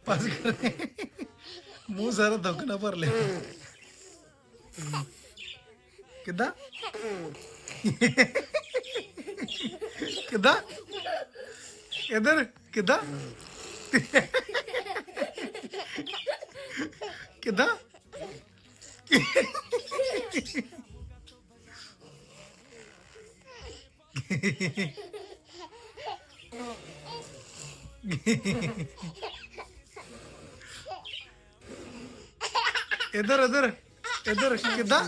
बस कर मुंह सारा दुख ना भर ले किदा किदा इधर किदा किदा इधर इधर इधर किदा